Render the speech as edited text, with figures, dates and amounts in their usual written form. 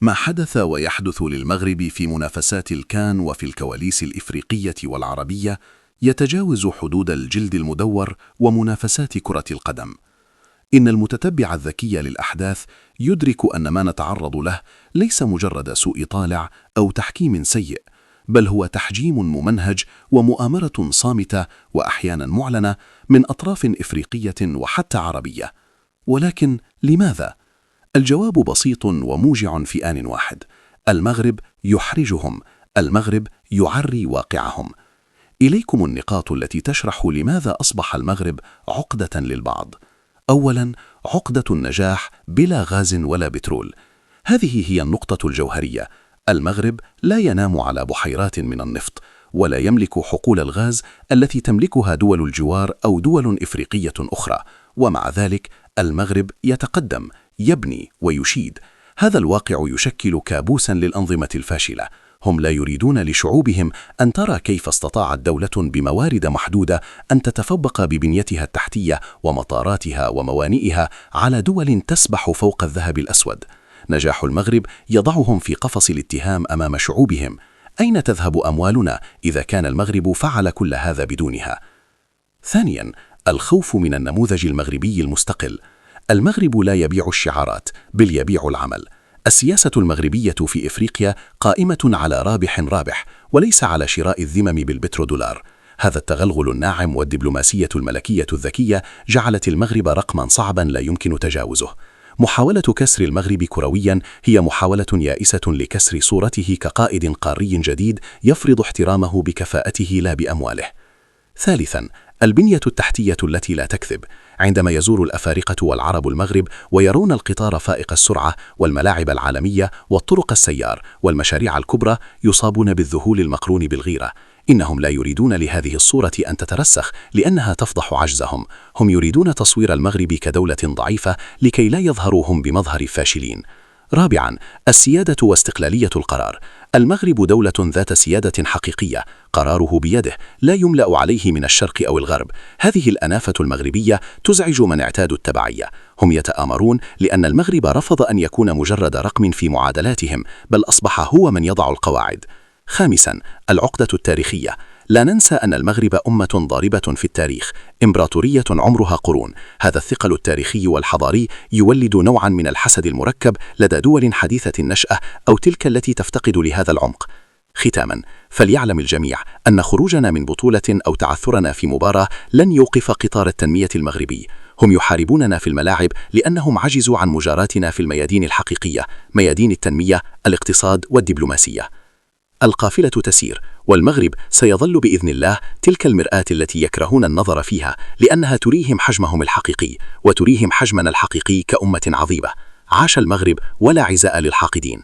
ما حدث ويحدث للمغرب في منافسات الكان وفي الكواليس الإفريقية والعربية يتجاوز حدود الجلد المدور ومنافسات كرة القدم. إن المتتبع الذكي للأحداث يدرك أن ما نتعرض له ليس مجرد سوء طالع أو تحكيم سيء، بل هو تحجيم ممنهج ومؤامرة صامتة وأحيانا معلنة من أطراف إفريقية وحتى عربية. ولكن لماذا؟ الجواب بسيط وموجع في آن واحد: المغرب يحرجهم، المغرب يعري واقعهم. إليكم النقاط التي تشرح لماذا أصبح المغرب عقدة للبعض. أولاً، عقدة النجاح بلا غاز ولا بترول. هذه هي النقطة الجوهرية. المغرب لا ينام على بحيرات من النفط، ولا يملك حقول الغاز التي تملكها دول الجوار أو دول إفريقية أخرى، ومع ذلك المغرب يتقدم، يبني ويشيد. هذا الواقع يشكل كابوساً للأنظمة الفاشلة. هم لا يريدون لشعوبهم أن ترى كيف استطاعت دولة بموارد محدودة أن تتفوق ببنيتها التحتية ومطاراتها وموانئها على دول تسبح فوق الذهب الأسود. نجاح المغرب يضعهم في قفص الاتهام أمام شعوبهم. أين تذهب أموالنا إذا كان المغرب فعل كل هذا بدونها؟ ثانياً، الخوف من النموذج المغربي المستقل. المغرب لا يبيع الشعارات، بل يبيع العمل. السياسة المغربية في إفريقيا قائمة على رابح رابح، وليس على شراء الذمم بالبترودولار. هذا التغلغل الناعم والدبلوماسية الملكية الذكية جعلت المغرب رقما صعبا لا يمكن تجاوزه. محاولة كسر المغرب كرويا هي محاولة يائسة لكسر صورته كقائد قاري جديد يفرض احترامه بكفاءته لا بأمواله. ثالثا، البنية التحتية التي لا تكذب. عندما يزور الأفارقة والعرب المغرب ويرون القطار فائق السرعة والملاعب العالمية والطرق السيار والمشاريع الكبرى يصابون بالذهول المقرون بالغيرة. إنهم لا يريدون لهذه الصورة أن تترسخ لأنها تفضح عجزهم. هم يريدون تصوير المغرب كدولة ضعيفة لكي لا يظهروا هم بمظهر فاشلين. رابعاً، السيادة واستقلالية القرار. المغرب دولة ذات سيادة حقيقية، قراره بيده، لا يملأ عليه من الشرق أو الغرب. هذه الأنافة المغربية تزعج من اعتادوا التبعية. هم يتآمرون لأن المغرب رفض أن يكون مجرد رقم في معادلاتهم، بل أصبح هو من يضع القواعد. خامساً، العقدة التاريخية. لا ننسى أن المغرب أمة ضاربة في التاريخ، إمبراطورية عمرها قرون. هذا الثقل التاريخي والحضاري يولد نوعا من الحسد المركب لدى دول حديثة النشأة أو تلك التي تفتقد لهذا العمق. ختاما، فليعلم الجميع أن خروجنا من بطولة أو تعثرنا في مباراة لن يوقف قطار التنمية المغربي. هم يحاربوننا في الملاعب لأنهم عجزوا عن مجاراتنا في الميادين الحقيقية، ميادين التنمية، الاقتصاد والدبلوماسية. القافلة تسير، والمغرب سيظل بإذن الله تلك المرآة التي يكرهون النظر فيها، لأنها تريهم حجمهم الحقيقي وتريهم حجمنا الحقيقي كأمة عظيمة. عاش المغرب، ولا عزاء للحاقدين.